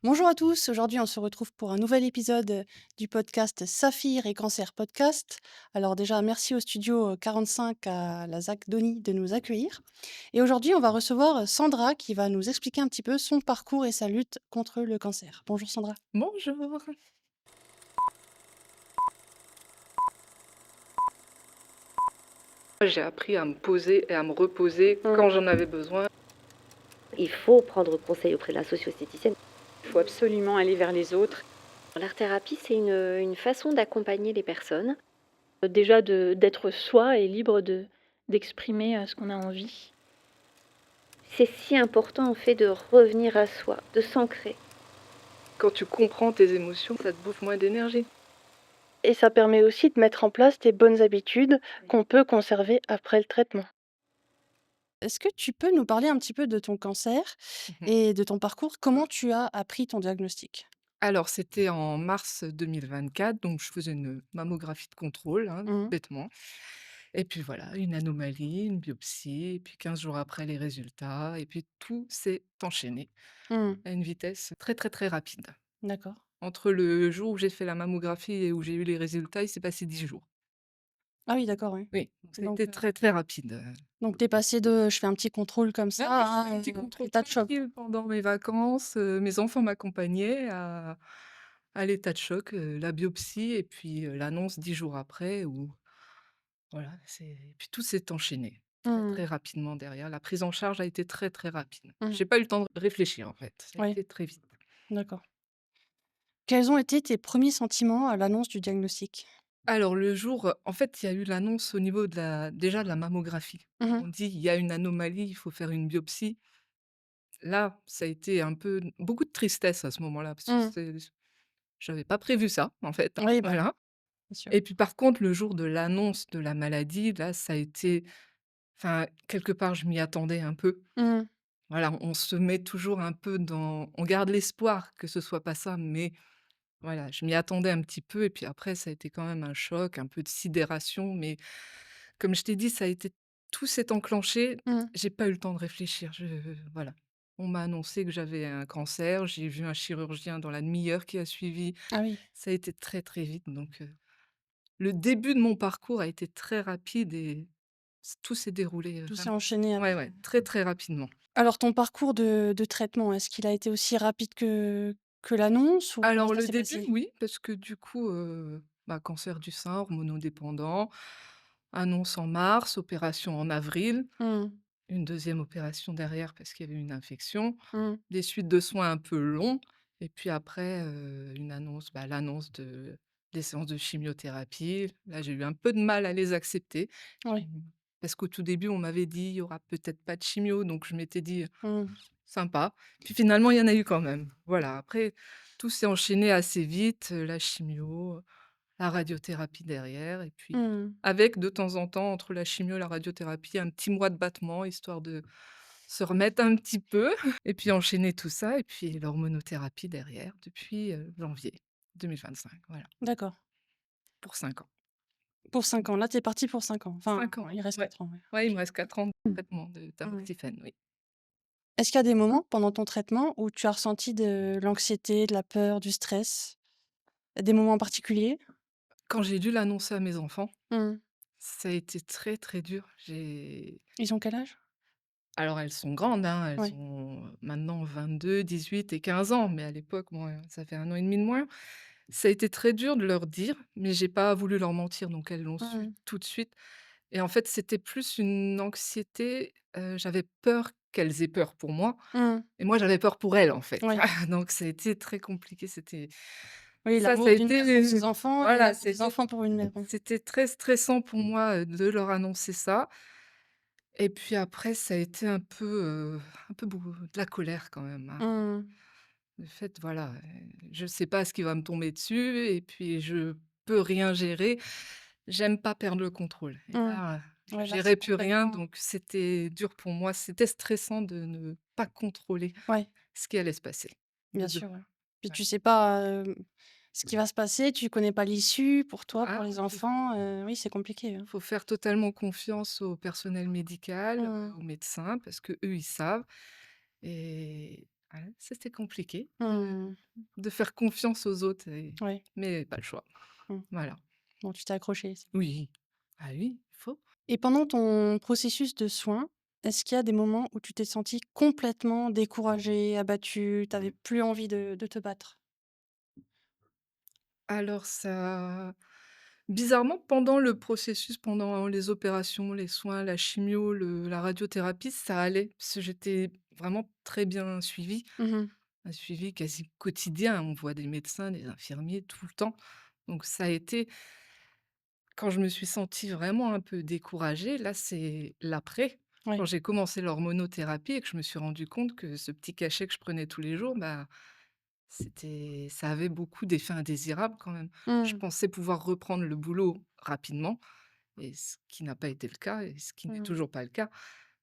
Bonjour à tous, aujourd'hui on se retrouve pour un nouvel épisode du podcast Saphir et Cancer Podcast. Alors déjà merci au studio 45 à la ZAC Doni de nous accueillir. Et aujourd'hui on va recevoir Sandra qui va nous expliquer un petit peu son parcours et sa lutte contre le cancer. Bonjour Sandra. Bonjour. J'ai appris à me poser et à me reposer Mm. quand j'en avais besoin. Il faut prendre conseil auprès de la socio-esthéticienne. Il faut absolument aller vers les autres. L'art-thérapie, c'est une façon d'accompagner les personnes. Déjà d'être soi et libre d'exprimer ce qu'on a envie. C'est si important en fait de revenir à soi, de s'ancrer. Quand tu comprends tes émotions, ça te bouffe moins d'énergie. Et ça permet aussi de mettre en place des bonnes habitudes qu'on peut conserver après le traitement. Est-ce que tu peux nous parler un petit peu de ton cancer Mhm. et de ton parcours? Comment tu as appris ton diagnostic? Alors, c'était en mars 2024, donc je faisais une mammographie de contrôle, hein, Mhm. bêtement. Et puis voilà, une anomalie, une biopsie, et puis 15 jours après, les résultats, et puis tout s'est enchaîné Mhm. à une vitesse très très très rapide. D'accord. Entre le jour où j'ai fait la mammographie et où j'ai eu les résultats, il s'est passé 10 jours. Ah oui, d'accord, oui. Oui, donc ça a Donc, été très très rapide. tu es passé de: «Je fais un petit contrôle comme Ouais, ça» je fais à, un petit contrôle état de choc, quoi. tranquille pendant mes vacances, mes enfants m'accompagnaient à l'état de choc, la biopsie et puis, l'annonce 10 jours après où voilà, c'est et puis tout s'est enchaîné très, Mmh. très rapidement derrière. La prise en charge a été très, très rapide. Mmh. J'ai pas eu le temps de réfléchir en fait, ça a Ouais, été très vite. d'accord. Quels ont été tes premiers sentiments à l'annonce du diagnostic? Alors le jour, en fait, il y a eu l'annonce au niveau de la déjà de la mammographie. Mmh. On dit: «Il y a une anomalie, il faut faire une biopsie». Là, ça a été un peu beaucoup de tristesse à ce moment-là parce que Mmh. j'avais pas prévu ça, en fait, hein, Oui, bah, voilà. bien sûr. Et puis, par contre, le jour de l'annonce de la maladie, là, ça a été enfin, quelque part, je m'y attendais un peu. Mmh. Voilà, on se met toujours un peu dans on garde l'espoir que ce soit pas ça, mais voilà, je m'y attendais un petit peu et puis après, ça a été quand même un choc, un peu de sidération, mais comme je t'ai dit, ça a été tout s'est enclenché, Mmh. j'ai pas eu le temps de réfléchir, voilà. On m'a annoncé que j'avais un cancer, j'ai vu un chirurgien dans la demi-heure qui a suivi. Ah oui, Ça a été très, très vite donc le début de mon parcours a été très rapide et tout s'est déroulé, tout s'est vraiment enchaîné ouais, après. ouais, très, très rapidement. Alors ton parcours de traitement, est-ce qu'il a été aussi rapide que l'annonce ou comment Alors ça le s'est début, passé? oui, parce que du coup, cancer du sein, hormonodépendant, annonce en mars, opération en avril, Mmh. une deuxième opération derrière parce qu'il y avait une infection, Mmh. des suites de soins un peu longs et puis après, l'annonce des séances de chimiothérapie. Là, j'ai eu un peu de mal à les accepter. Oui. Mmh, parce qu'au tout début, on m'avait dit: «Il y aura peut-être pas de chimio», donc je m'étais dit: Mmh. «Sympa». Puis finalement, il y en a eu quand même. Voilà, après tout s'est enchaîné assez vite, la chimio, la radiothérapie derrière et puis Mmh. avec de temps en temps, entre la chimio et la radiothérapie, un petit mois de battement histoire de se remettre un petit peu et puis enchaîner tout ça et puis l'hormonothérapie derrière depuis, janvier 2025, voilà, D'accord. pour 5 ans. Pour 5 ans. Là, tu es parti pour 5 ans. Enfin, 5 ans, il reste ouais. 4 ans, ouais. Ouais, il OK. me reste 4 ans de traitement de Mmh. tamoxifène, oui. Est-ce qu'il y a des moments pendant ton traitement où tu as ressenti de l'anxiété, de la peur, du stress? Des moments particuliers? Quand j'ai dû l'annoncer à mes enfants, Mmh. ça a été très, très dur. J'ai Ils ont quel âge? alors elles sont grandes, hein, elles Ouais. ont, maintenant 22, 18 et 15 ans, mais à l'époque, bon, ça fait 1 an et demi de moins. Ça a été très dur de leur dire, mais j'ai pas voulu leur mentir, donc elles l'ont su Mmh. tout de suite et en fait, c'était plus une anxiété, j'avais peur qu'elles aient peur pour moi Mmh. et moi, j'avais peur pour elles, en fait. Oui. Donc ça a été très compliqué, Oui, ça a l'amour d'une mère pour été ses enfants et voilà, l'amour des enfants pour une mère, ouais. c'était très stressant pour moi, de leur annoncer ça et puis après ça a été un peu beau de la colère quand même, hein. Mmh. Le fait, voilà, je sais pas ce qui va me tomber dessus et puis je peux rien gérer. J'aime pas perdre le contrôle et Mmh. là, je Ouais, là, c'est gérais plus rien complètement donc c'était dur pour moi. C'était stressant de ne pas contrôler ouais, ce qui allait se passer. bien De 2. sûr, ouais. Puis Ouais. tu sais pas, ce qui va se passer, tu connais pas l'issue pour toi, Ah, pour les faut enfants, oui, c'est compliqué, hein. faut faire totalement confiance au personnel médical, Mmh. aux médecins parce qu'eux, ils savent et Ouais, c'était compliqué Mmh. de faire confiance aux autres Ouais. mais pas le choix. Mmh. Voilà. Bon, tu t'es accroché. Oui. Ah oui, il faut. Et pendant ton processus de soins, est-ce qu'il y a des moments où tu t'es sentie complètement découragée, abattue, tu avais plus envie de te battre? Alors ça bizarrement, pendant le processus, pendant les opérations, les soins, la chimio, la radiothérapie, ça allait, parce que j'étais vraiment très bien suivie. Mmh. Un suivi quasi quotidien, on voit des médecins, des infirmiers tout le temps. Donc ça a été quand je me suis sentie vraiment un peu découragée, là, c'est l'après. Quand Ouais. j'ai commencé l'hormonothérapie et que je me suis rendu compte que ce petit cachet que je prenais tous les jours, bah, ça avait beaucoup d'effets indésirables quand même. Je Mmh. pensais pouvoir reprendre le boulot rapidement et ce qui n'a pas été le cas et ce qui n'est Mmh. toujours pas le cas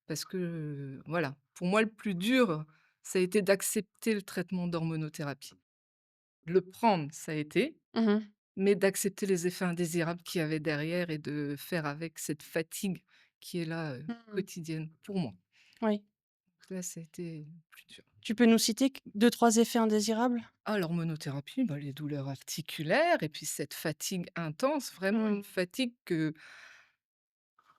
parce que, voilà, pour moi, le plus dur, ça a été d'accepter le traitement d'hormonothérapie. Le prendre, ça a été, Mmh. mais d'accepter les effets indésirables qu'il y avait derrière et de faire avec cette fatigue qui est là, Mmh. quotidienne pour moi. Oui. Donc là, ça a été plus dur. Tu peux nous citer q 2-3 effets indésirables? Ah, l'hormonothérapie, bah, les douleurs articulaires et puis cette fatigue intense, vraiment une Mmh. fatigue que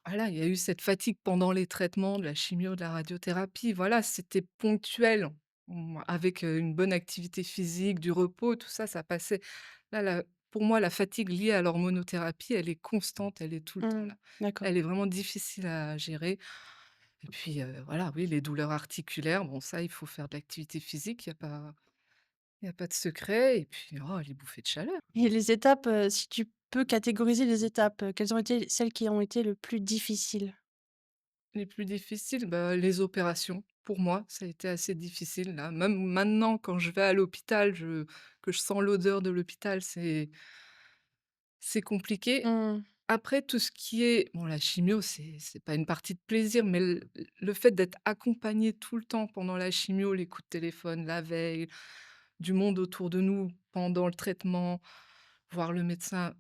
voilà, il y a eu cette fatigue pendant les traitements, de la chimio, de la radiothérapie, voilà, c'était ponctuel. Avec, une bonne activité physique, du repos, tout ça, ça passait. Là, pour moi, la fatigue liée à l'hormonothérapie, elle est constante, elle est tout le temps Mmh. là. D'accord. Elle est vraiment difficile à gérer et puis, voilà, oui, les douleurs articulaires, bon ça, il faut faire de l'activité physique, il y a pas de secret et puis, oh, les bouffées de chaleur. Et les étapes, si tu peux catégoriser les étapes, quelles ont été celles qui ont été le plus difficiles? Les plus difficiles, bah, les opérations. Pour moi, ça a été assez difficile là. Même maintenant, quand je vais à l'hôpital, que je sens l'odeur de l'hôpital, c'est compliqué. Mmh. Après tout ce qui est bon, la chimio, c'est pas une partie de plaisir, mais le fait d'être accompagné tout le temps pendant la chimio, les coups de téléphone, la veille, du monde autour de nous pendant le traitement, voir le médecin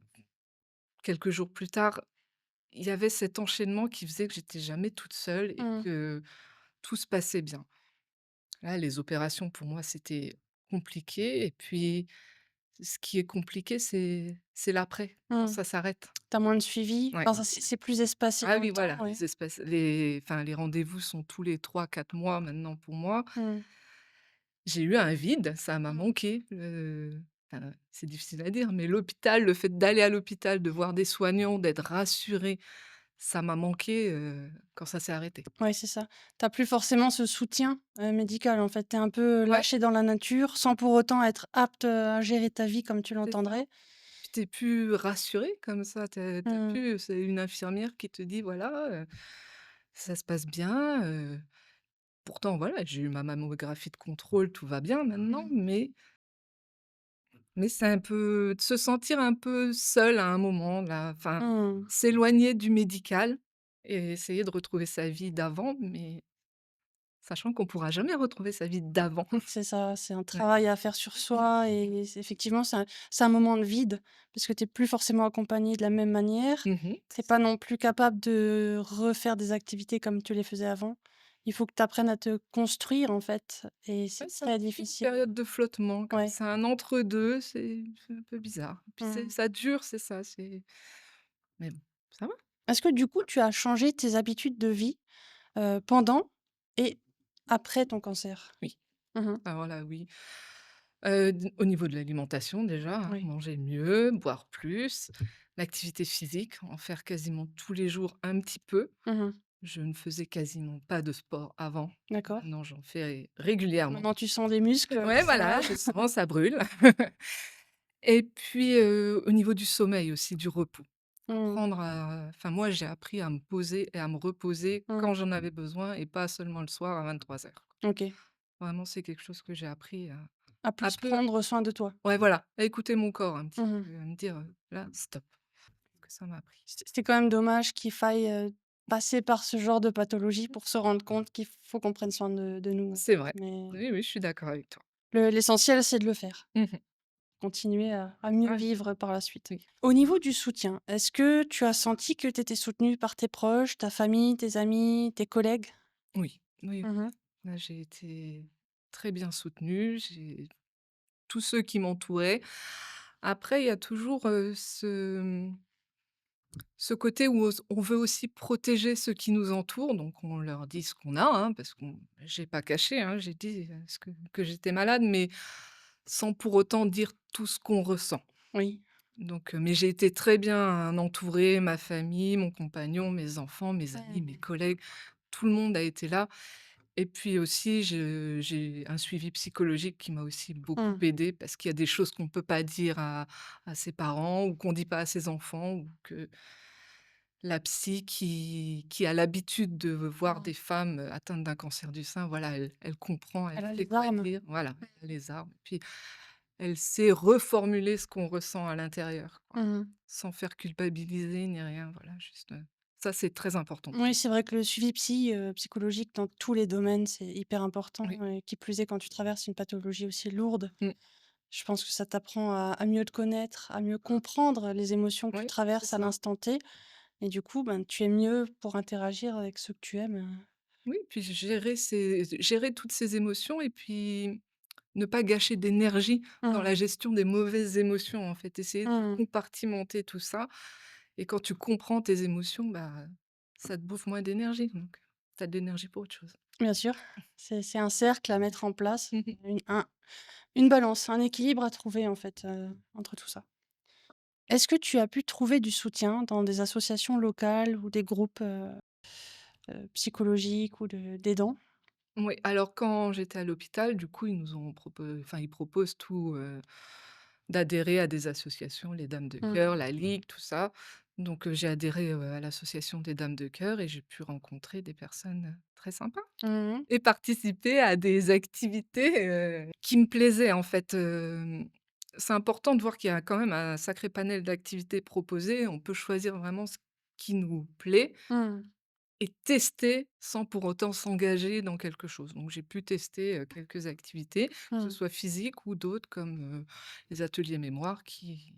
quelques jours plus tard, il y avait cet enchaînement qui faisait que j'étais jamais toute seule et Mmh. que tout se passait bien. Là, les opérations pour moi, c'était compliqué et puis ce qui est compliqué, c'est l'après, quand Mmh. ça s'arrête. Tu as moins de suivi? Ouais. Enfin, ça c'est plus espacé Ah dans le oui, temps, voilà, ouais. les rendez-vous sont tous les 3 4 mois maintenant pour moi. Mmh. J'ai eu un vide, ça m'a Mmh. manqué, enfin, c'est difficile à dire, mais l'hôpital, le fait d'aller à l'hôpital, de voir des soignants, d'être rassurée, ça m'a manqué, quand ça s'est arrêté. Ouais, c'est ça. Tu as plus forcément ce soutien, médical, en fait. Tu es un peu Ouais, lâché dans la nature, sans pour autant être apte, à gérer ta vie comme tu c'est ça. l'entendrais. Puis tu plus rassurée comme ça, tu Mmh. plus c'est une infirmière qui te dit: «Voilà, ça se passe bien», pourtant voilà, j'ai eu ma mammographie de contrôle, tout va bien maintenant, Mmh. mais c'est un peu de se sentir un peu seul à un moment là, enfin, Mmh. s'éloigner du médical et essayer de retrouver sa vie d'avant, mais sachant qu'on pourra jamais retrouver sa vie d'avant. C'est ça, c'est un Ouais. travail à faire sur soi et c'est effectivement, c'est un moment de vide parce que tu es plus forcément accompagné de la même manière. Mmh. Tu es C'est pas ça. non plus capable de refaire des activités comme tu les faisais avant. Il faut que tu apprennes à te construire, en fait et c'est Ouais, c'est un très peu une difficile. période de flottement comme Ouais. ça, un entre-deux, c'est un peu bizarre. Puis Mmh. ça dure, c'est ça, mais bon, ça va. Est-ce que du coup, tu as changé tes habitudes de vie, pendant et après ton cancer? Oui. Mmh. Alors là, oui. D Au niveau de l'alimentation déjà, hein, Oui. manger mieux, boire plus, l'activité physique, en faire quasiment tous les jours un petit peu. Mmh. Je ne faisais quasiment pas de sport avant. D'accord. Maintenant, j'en fais régulièrement. Maintenant tu sens des muscles, Ouais, ça va? voilà, je sens, ça brûle. Et puis, au niveau du sommeil aussi, du repos. Mmh. Enfin moi, j'ai appris à me poser et à me reposer quand Mmh. j'en avais besoin et pas seulement le soir à 23h. OK. Vraiment, c'est quelque chose que j'ai appris À à plus peu prendre soin de toi. ouais, voilà, à écouter mon corps un petit Mmh. peu, à me dire, «Là, stop», que ça m'a appris. C'est quand même dommage qu'il faille, passer par ce genre de pathologie pour se rendre compte qu'il faut qu'on prenne soin de nous, en C'est fait. vrai. Mais Oui, oui, je suis d'accord avec toi. l'essentiel, c'est de le faire. Mmh. Continuer à mieux Ouais, vivre par la suite. oui. Au niveau du soutien, est-ce que tu as senti que tu étais soutenue par tes proches, ta famille, tes amis, tes collègues? Oui, oui, oui. Mmh. Là, j'ai été très bien soutenue, j'ai tous ceux qui m'entouraient. Après, il y a toujours, ce côté où on veut aussi protéger ceux qui nous entourent, donc on leur dit ce qu'on a, hein, parce qu'on j'ai pas caché, hein, j'ai dit, ce que j'étais malade, mais sans pour autant dire tout ce qu'on ressent. Oui. Donc mais j'ai été très bien entourée, ma famille, mon compagnon, mes enfants, mes amis, mes Mmh. collègues, tout le monde a été là et puis aussi j'ai un suivi psychologique qui m'a aussi beaucoup Mmh. aidée parce qu'il y a des choses qu'on ne peut pas dire à ses parents ou qu'on ne dit pas à ses enfants ou que la psy qui a l'habitude de voir Mmh. des femmes, atteintes d'un cancer du sein, voilà, elle comprend, elle Elle a sait les quoi armes. dire, voilà, elle a les armes et puis elle sait reformuler ce qu'on ressent à l'intérieur, quoi, Mmh. sans faire culpabiliser ni rien, voilà, juste, ça c'est très important pour Oui, c'est vrai que le suivi psychologique dans tous les domaines, c'est hyper important oui, et qui plus est quand tu traverses une pathologie aussi lourde. mmh, Je pense que ça t'apprend à mieux te connaître, à mieux comprendre les émotions que tu oui, c'est traverses à ça. l'instant T et du coup, ben, tu es mieux pour interagir avec ceux que tu aimes. Oui, puis gérer toutes ces émotions et puis ne pas gâcher d'énergie dans Mmh. la gestion des mauvaises émotions, en fait. Essayer de Mmh. compartimenter tout ça et quand tu comprends tes émotions, bah, ça te bouffe moins d'énergie, donc tu as de l'énergie pour autre chose. Bien sûr, c'est un cercle à mettre en place, Mmh mh. une balance, un équilibre à trouver en fait, entre tout ça. Est-ce que tu as pu trouver du soutien dans des associations locales ou des groupes, psychologiques ou d'aidants? Oui, alors quand j'étais à l'hôpital, du coup, ils proposent tout, d'adhérer à des associations, les Dames de Mmh. Cœur, la Ligue, tout ça. Donc j'ai adhéré, à l'association des Dames de Cœur et j'ai pu rencontrer des personnes, très sympas Mmh mh. et participer à des activités, qui me plaisaient, en fait, c'est important de voir qu'il y a quand même un sacré panel d'activités proposées. On peut choisir vraiment ce qui nous plaît Mmh. et tester sans pour autant s'engager dans quelque chose. Donc j'ai pu tester, quelques activités, que ce Mmh. soit physiques ou d'autres comme, les ateliers mémoire qui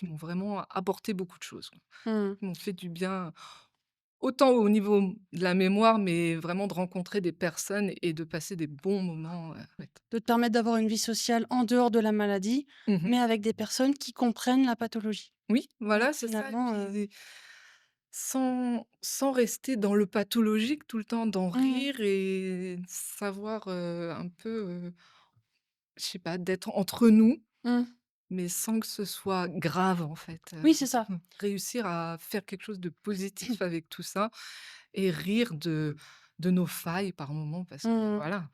m'ont vraiment apporté beaucoup de choses, quoi. Mmh. Qui m'ont fait du bien, autant au niveau de la mémoire, mais vraiment de rencontrer des personnes et de passer des bons moments, ouais. De te permettre d'avoir une vie sociale en dehors de la maladie, Mmh. mais avec des personnes qui comprennent la pathologie. Oui, Donc voilà, c'est ça et finalement, puis sans rester dans le pathologique tout le temps, d'en mmh, rire et savoir, un peu, je sais pas, d'être entre nous, mmh. mais sans que ce soit grave, en fait, Oui, c'est ça. réussir à faire quelque chose de positif avec tout ça et rire de nos failles par moments parce que Mmh. voilà,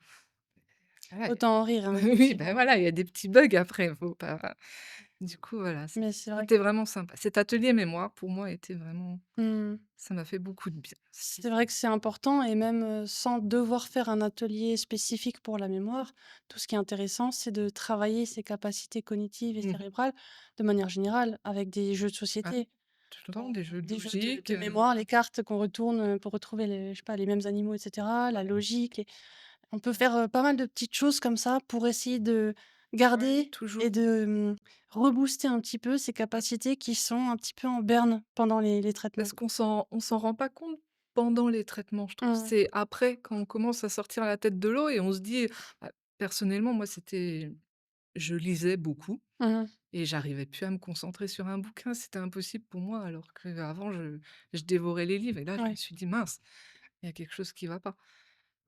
ouais, Autant en rire, hein, oui, ben effectivement. voilà, il y a des petits bugs après, faut pas du coup, voilà, Mais c'est vrai c'était vraiment sympa. Cet atelier mémoire, pour moi, était vraiment mmh. ça m'a fait beaucoup de bien. C'est vrai que c'est important et même, sans devoir faire un atelier spécifique pour la mémoire, tout ce qui est intéressant, c'est de travailler ses capacités cognitives et Mmh. cérébrales de manière générale avec des jeux de Ah, société. tout le temps, des jeux de Des jeux de logique, mémoire, les cartes qu'on retourne, pour retrouver les je sais pas, les mêmes animaux et cetera, la logique, on peut faire, pas mal de petites choses comme ça pour essayer de ouais, garder toujours. et de, rebooster un petit peu ces capacités qui sont un petit peu en berne pendant les traitements. Parce qu'on s'en rend pas compte pendant les traitements, je trouve. Mmh. C'est après, quand on commence à sortir la tête de l'eau et on se dit personnellement, moi, je lisais beaucoup Mmh mh. et j'arrivais plus à me concentrer sur un bouquin, c'était impossible pour moi, alors qu'avant je dévorais les livres et là, je me Ouais. suis dit: «Mince, il y a quelque chose qui va pas».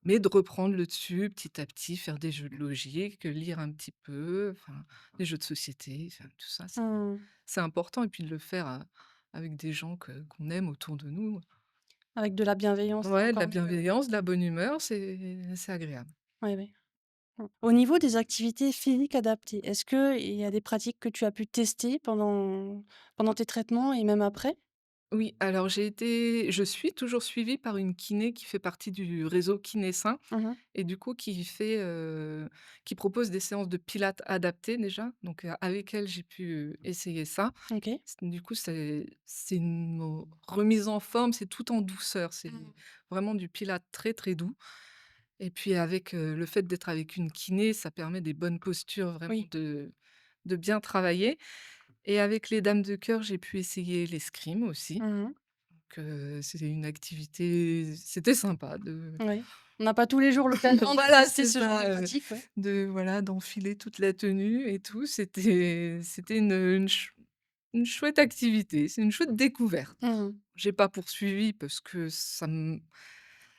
Mais de reprendre le dessus petit à petit, faire des jeux de logique, lire un petit peu, enfin, des jeux de société, enfin, tout ça, Mmh. c'est important et puis de le faire, avec des gens qu'on aime autour de nous. Avec de la bienveillance, c'est Ouais, de la encore mieux, ouais. bienveillance, de la bonne humeur, c'est agréable. Oui, oui. Mmh. Au niveau des activités physiques adaptées, est-ce qu'il y a des pratiques que tu as pu tester pendant tes traitements et même après? Oui, alors je suis toujours suivie par une kiné qui fait partie du réseau Kiné-Sain Mmh mh. et du coup qui propose des séances de pilates adaptées déjà, donc avec elle, j'ai pu, essayer ça. OK. Du coup, c'est une remise en forme, c'est tout en douceur, c'est Mmh. vraiment du pilates très, très doux et puis avec, le fait d'être avec une kiné, ça permet des bonnes postures, vraiment Oui. de bien travailler et avec les dames de cœur, j'ai pu essayer l'escrime aussi. Mmh mh. donc c'était une activité c'était sympa de Oui. On n'a pas tous les jours l'occasion de voilà, tester c'est ce genre de ça, pratique, ouais. d'enfiler toute la tenue et tout. C'était une chouette activité, c'est une chouette découverte. Mmh. J'ai pas poursuivi parce que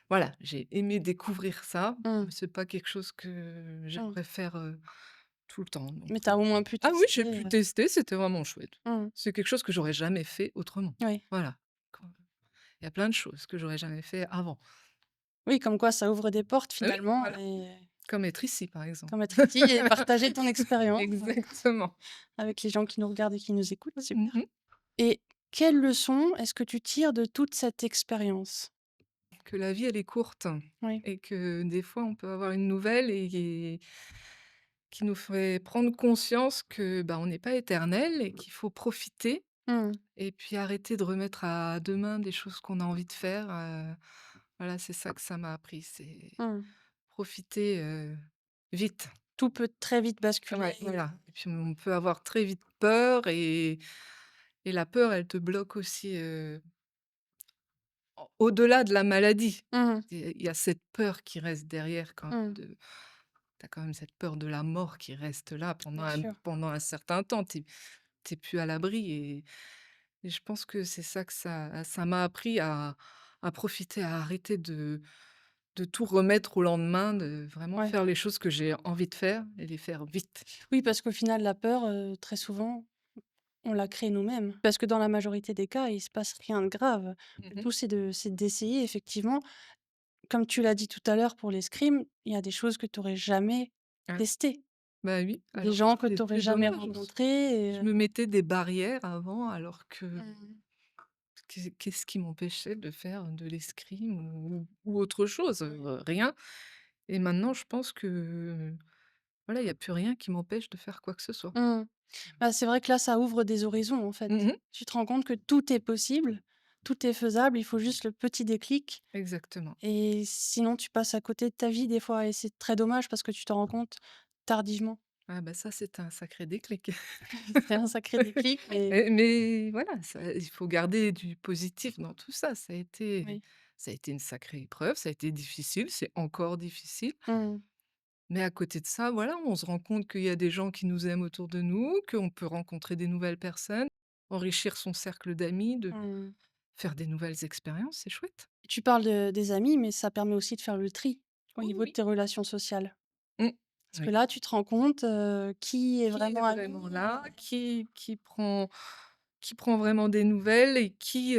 voilà, j'ai aimé découvrir ça, Mmh. mais c'est pas quelque chose que Mmh. j'aimerais faire, tout le temps, donc Mais tu as au moins pu ah oui, tester, j'ai pu tester, c'était vraiment chouette. mmh. C'est quelque chose que j'aurais jamais fait autrement. Oui. Voilà. Quand il y a plein de choses que j'aurais jamais fait avant. Oui, comme quoi ça ouvre des portes Ah oui, finalement voilà, et comme être ici, par exemple. comme être ici et partager ton expérience, Exactement. avec les gens qui nous regardent et qui nous écoutent, Mmh super. mh. Et quelle leçon est-ce que tu tires de toute cette expérience? Que la vie, elle est courte Oui. et que des fois, on peut avoir une nouvelle et qui nous fait prendre conscience que, bah, on n'est pas éternel et qu'il faut profiter Mmh. et puis arrêter de remettre à demain des choses qu'on a envie de faire, voilà, c'est ça que ça m'a appris, c'est Mmh. profiter, vite. Tout peut très vite basculer. Ouais, voilà et puis on peut avoir très vite peur et la peur, elle te bloque aussi, au-delà de la maladie. Mmh. Il y a cette peur qui reste derrière quand Mmh. même de tu as quand même cette peur de la mort qui reste là Bien sûr. pendant un certain temps. Tu es plus à l'abri et je pense que c'est ça que ça m'a appris à profiter, à arrêter de tout remettre au lendemain, de vraiment Ouais. faire les choses que j'ai envie de faire et les faire vite. Oui, parce qu'au final, la peur, très souvent, on la crée nous-mêmes. Parce que dans la majorité des cas, il se passe rien de grave. Le Mmh. tout, c'est d'essayer effectivement. Comme tu l'as dit tout à l'heure pour l'escrime, il y a des choses que tu aurais jamais Ah, testées, bah, oui, des alors gens que tu aurais c'est jamais dommage. rencontrés et Je me mettais des barrières avant alors que mmh. qu'est-ce qui m'empêchait de faire de l'escrime ou autre chose? Rien et maintenant je pense que, voilà, il y a plus rien qui m'empêche de faire quoi que ce soit. Mmh. Bah, c'est vrai que là, ça ouvre des horizons, en fait. Mmh. Tu te rends compte que tout est possible, tout est faisable, il faut juste le petit déclic Exactement. et sinon tu passes à côté de ta vie des fois et c'est très dommage parce que tu t'en rends compte tardivement. Ah bah, ça, c'est un sacré déclic. C'est un sacré déclic mais Mais voilà, ça il faut garder du positif dans tout ça. oui. Ça a été une sacrée épreuve, ça a été difficile, c'est encore difficile. Mmh. Mais à côté de ça, voilà, on se rend compte qu'il y a des gens qui nous aiment autour de nous, qu'on peut rencontrer des nouvelles personnes, enrichir son cercle d'amis, de Mmh. faire des nouvelles expériences, c'est chouette. Tu parles de des amis, mais ça permet aussi de faire le tri au Oui, niveau de oui. tes relations sociales. Mmh. Parce que Oui. là, tu te rends compte, qui est Qui est vraiment vraiment ami là? Qui prend vraiment des nouvelles et qui,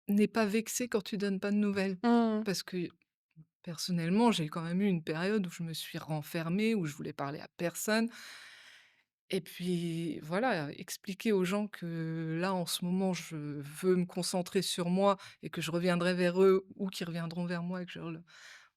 n'est pas vexé quand tu donnes pas de nouvelles? mmh, Parce que personnellement, j'ai quand même eu une période où je me suis renfermée, où je voulais parler à personne. Et puis voilà, expliquer aux gens que là, en ce moment, je veux me concentrer sur moi et que je reviendrai vers eux ou qu'ils reviendront vers moi et que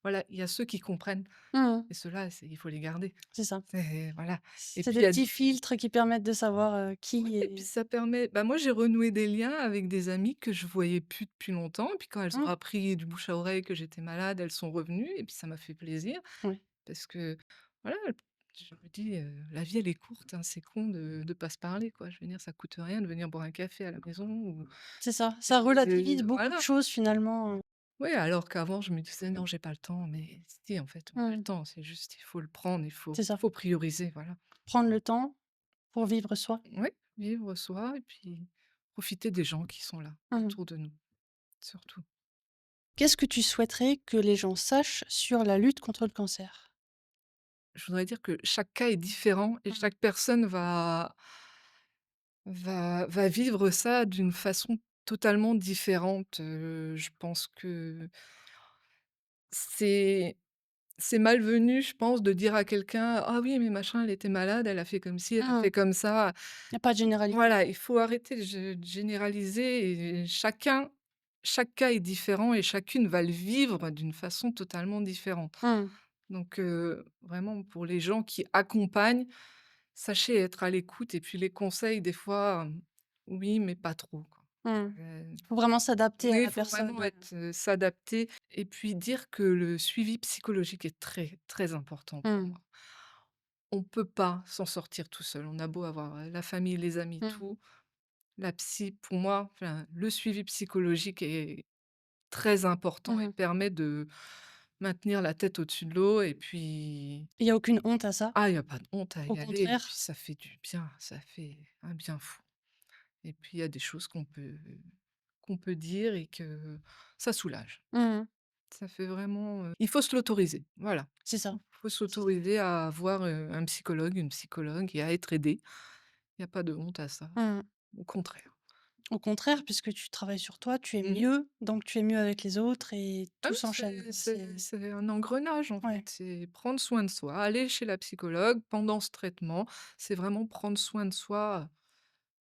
voilà, il y a ceux qui comprennent mmh, et ceux-là, il faut les garder. c'est ça. C'est voilà et C'est puis des il y a petits filtres qui permettent de savoir, oui qui et puis est ça permet bah, moi, j'ai renoué des liens avec des amies que je voyais plus depuis longtemps et puis quand elles ont mmh, appris du bouche à oreille que j'étais malade, elles sont revenues et puis ça m'a fait plaisir. oui, Parce que voilà, je me dis, «La vie elle est courte, hein, c'est con de pas se parler quoi». Je veux dire, ça coûte rien de venir boire un café à la maison ou c'est ça. Ça relativise beaucoup de voilà. choses finalement, Oui, alors qu'avant je me disais: «Non, j'ai pas le temps», mais si en fait on a le mmh, temps, c'est juste il faut le prendre, c'est ça. faut prioriser, voilà. Prendre le temps pour vivre soi. Oui, vivre soi et puis profiter des gens qui sont là, Mmh. autour de nous, surtout. Qu'est-ce que tu souhaiterais que les gens sachent sur la lutte contre le cancer? Je voudrais dire que chaque cas est différent et Mmh. chaque personne va vivre ça d'une façon totalement différente, je pense que c'est c'est malvenu, je pense, de dire à quelqu'un: «Ah oui, mais machin, elle était malade, elle a fait comme ci, elle a Mmh. fait comme ça». Il y a pas de généralité. Voilà, il faut arrêter de généraliser et chaque cas est différent et chacune va le vivre d'une façon totalement différente. Mmh. Donc vraiment pour les gens qui accompagnent, sachez être à l'écoute et puis les conseils des fois, oui, mais pas trop, quoi. Mmh. Heu, Faut vraiment s'adapter à oui, il la faut personne, vraiment s'adapter et puis dire que le suivi psychologique est très, très important pour mmh. moi. On peut pas s'en sortir tout seul. On a beau avoir, la famille, les amis, Mmh. tout, la psy pour moi, enfin, le suivi psychologique est très important et Mmh. permet de maintenir la tête au-dessus de l'eau et puis Il y a aucune honte à ça? ah, il y a pas de honte à Au y aller et puis contraire? ça fait du bien, ça fait un bien fou et puis il y a des choses qu'on peut dire et que ça soulage. Mmh. Ça fait vraiment, il faut se l'autoriser, voilà. C'est ça. Il faut C'est s'autoriser à voir, un psychologue, une psychologue et à être aidé. Il y a pas de honte à ça, mmh. au contraire. Au contraire, puisque tu travailles sur toi, tu es Mmh. mieux, donc tu es mieux avec les autres et Ah tout oui, s'enchaîne. c'est un engrenage, en Ouais. fait. C'est prendre soin de soi, aller chez la psychologue pendant ce traitement, c'est vraiment prendre soin de soi,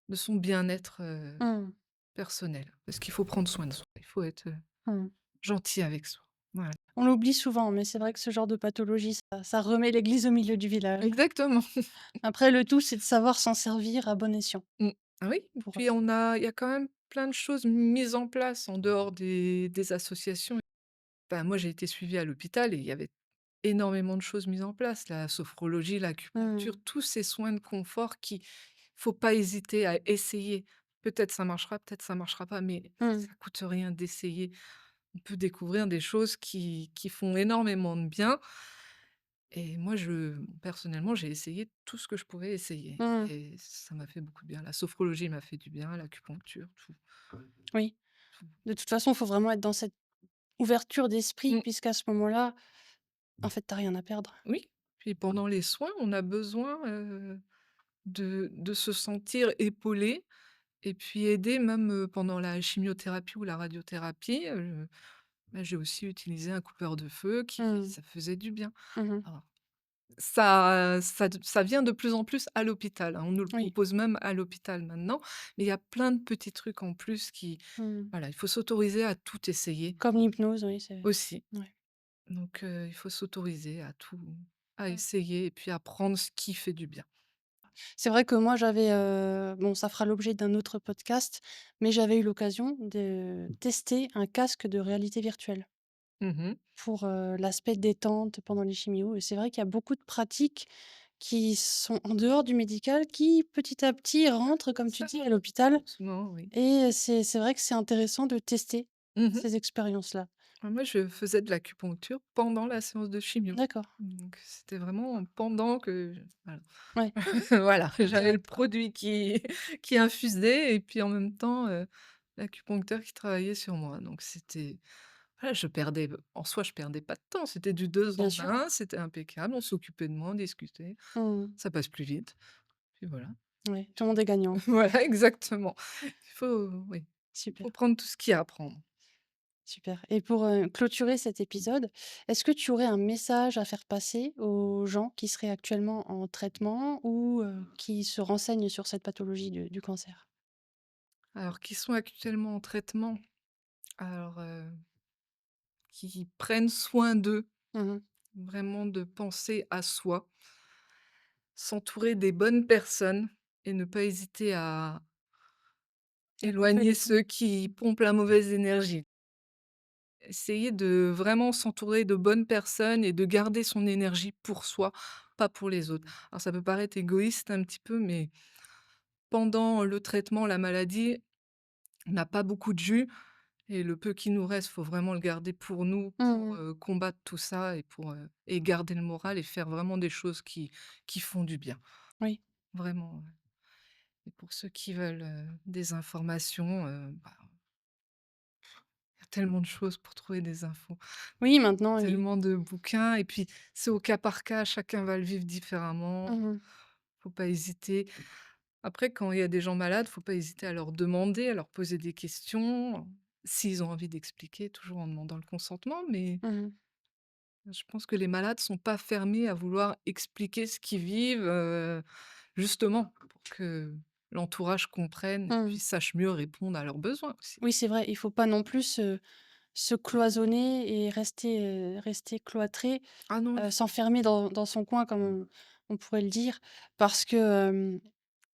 de son bien-être, Mmh. personnel. Parce qu'il faut prendre soin de soi, il faut être, Mmh. gentil avec soi. Voilà. On l'oublie souvent, mais c'est vrai que ce genre de pathologie, ça remet l'église au milieu du village. Exactement. Après, le tout, c'est de savoir s'en servir à bon escient Mmh. Ah oui, pour, puis il y a quand même plein de choses mises en place en dehors des associations. Bah, moi, j'ai été suivie à l'hôpital et il y avait énormément de choses mises en place, la sophrologie, mmh. l'acupuncture, tous ces soins de confort qui faut pas hésiter à essayer. Peut-être ça marchera, peut-être ça marchera pas, mais Mmh. ça coûte rien d'essayer. On peut découvrir des choses qui font énormément de bien et moi, personnellement, j'ai essayé tout ce que je pouvais essayer Mmh. et ça m'a fait beaucoup de bien. La sophrologie m'a fait du bien, l'acupuncture, tout, Oui. tout. De toute façon, il faut vraiment être dans cette ouverture d'esprit Mmh. puisqu'à ce moment-là, en fait, tu as rien à perdre. Oui, puis pendant les soins, on a besoin, de se sentir épaulé et puis aidé même, pendant la chimiothérapie ou la radiothérapie, bah, j'ai aussi utilisé un coupeur de feu qui Mmh. ça faisait du bien. Mmh. Alors ça vient de plus en plus à l'hôpital, hein, on nous le Oui. propose même à l'hôpital maintenant, mais il y a plein de petits trucs en plus qui Mmh. voilà, il faut s'autoriser à tout essayer Comme l'hypnose, oui, c'est aussi. ouais. Donc il faut s'autoriser à tout à Mmh. essayer et puis à prendre ce qui fait du bien. C'est vrai que moi, j'avais, bon, ça fera l'objet d'un autre podcast, mais j'avais eu l'occasion de tester un casque de réalité virtuelle Mmh. pour, l'aspect détente pendant les chimios et c'est vrai qu'il y a beaucoup de pratiques qui sont en dehors du médical, qui petit à petit rentrent, comme tu Ça dis, à l'hôpital doucement, oui. et c'est vrai que c'est intéressant de tester Mmh. ces expériences-là. Ah moi, je faisais de l'acupuncture pendant la séance de chimio. D'accord. Donc c'était vraiment pendant que voilà. Ouais, Voilà, j'avais le d'accord. produit qui infusait et puis en même temps, l'acupuncteur qui travaillait sur moi. Donc c'était voilà, en soi, je perdais pas de temps. C'était du 2 Bien en sûr. 1, c'était impeccable, on s'occupait de moi, on discutait. Mmh. Ça passe plus vite, puis voilà. Ouais, tout le monde est gagnant. Voilà, exactement. Il faut oui, il Super. faut prendre tout ce qu'il y a à prendre. Super et pour, clôturer cet épisode, est-ce que tu aurais un message à faire passer aux gens qui seraient actuellement en traitement ou, qui se renseignent sur cette pathologie du cancer? Alors qui sont actuellement en traitement, alors, qui prennent soin d'eux, Mmh. vraiment de penser à soi, s'entourer des bonnes personnes et ne pas hésiter à À couper éloigner les ponts. ceux qui pompent la mauvaise énergie. Essayer de vraiment s'entourer de bonnes personnes et de garder son énergie pour soi, pas pour les autres. Alors ça peut paraître égoïste un petit peu, mais pendant le traitement, la maladie, on n'a pas beaucoup de jus et le peu qui nous reste, faut vraiment le garder pour nous, pour, Mmh. combattre tout ça et pour, et garder le moral et faire vraiment des choses qui font du bien. Oui. Vraiment, ouais. Et pour ceux qui veulent, des informations, bah, il y a tellement de choses pour trouver des infos, Oui, maintenant, oui. tellement de bouquins et puis c'est au cas par cas, chacun va le vivre différemment, Mmh. faut pas hésiter. Après quand il y a des gens malades, faut pas hésiter à leur demander, à leur poser des questions, s'ils ont envie d'expliquer, toujours en demandant le consentement, mais Mmh. je pense que les malades sont pas fermés à vouloir expliquer ce qu'ils vivent, justement pour que l'entourage comprenne et puis Mmh. sache mieux répondre à leurs besoins aussi. Oui, c'est vrai, il faut pas non plus se cloisonner et rester cloîtré, Ah non, il faut s'enfermer dans son coin comme on pourrait le dire parce que,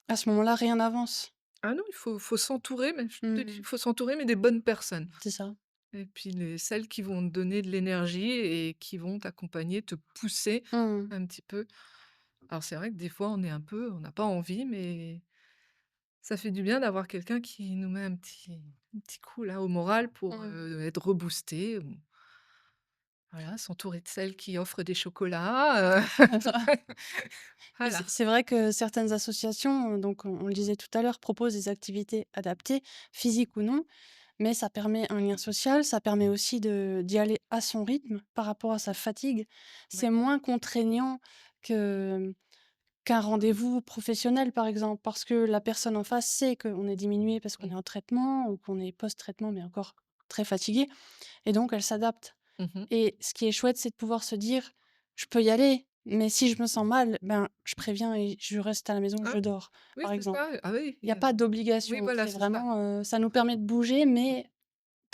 à ce moment-là, rien n'avance. ah non, il faut s'entourer, mais je te dis, il Mmh. faut s'entourer, mais des bonnes personnes C'est ça. et puis celles qui vont te donner de l'énergie et qui vont t'accompagner, te pousser Mmh. un petit peu. Alors c'est vrai que des fois on n'a pas envie, mais Ça fait du bien d'avoir quelqu'un qui nous met un petit coup là au moral pour, Mmh. être reboosté, voilà, s'entourer de celles qui offrent des chocolats, Et voilà. c'est vrai que certaines associations, donc on le disait tout à l'heure, proposent des activités adaptées, physiques ou non, mais ça permet un lien social, ça permet aussi de d'y aller à son rythme par rapport à sa fatigue. Ouais. C'est moins contraignant que qu'un rendez-vous professionnel, par exemple, parce que la personne en face sait qu'on est diminué parce qu'on Mmh. est en traitement ou qu'on est post-traitement, mais encore très fatigué et donc elle s'adapte. Mmh mh. Et ce qui est chouette, c'est de pouvoir se dire: «Je peux y aller, mais si je me sens mal, ben, je préviens et je reste à la maison, Ah je dors», oui, par c'est exemple. ça. Ah oui, Il y a pas oui, d'obligation, voilà, c'est c'est ça. vraiment, ça nous permet de bouger, mais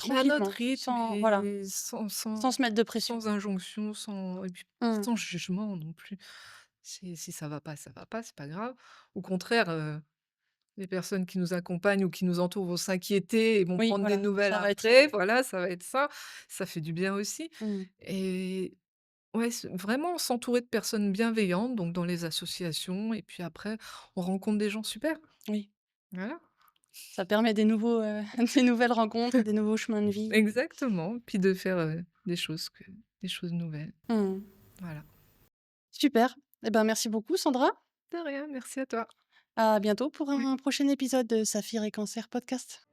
Mais à notre tranquillement, rythme sans voilà, et sans sans se mettre de pression. sans injonction, sans et puis Mmh. sans jugement non plus. Si ça va pas, c'est pas grave. Au contraire, les personnes qui nous accompagnent ou qui nous entourent vont s'inquiéter et vont Oui, prendre des voilà, nouvelles ça va être après, voilà, ça va être ça. Ça fait du bien aussi mmh, et ouais, vraiment s'entourer de personnes bienveillantes, donc dans les associations et puis après, on rencontre des gens super. oui. Voilà, Ça permet des nouveaux, des nouvelles rencontres et des nouveaux chemins de vie. exactement, puis de faire, des choses nouvelles. Mmh. Voilà. Super. Et ben, merci beaucoup Sandra. De rien, merci à toi. À bientôt pour un prochain épisode de Saphir et Cancer podcast.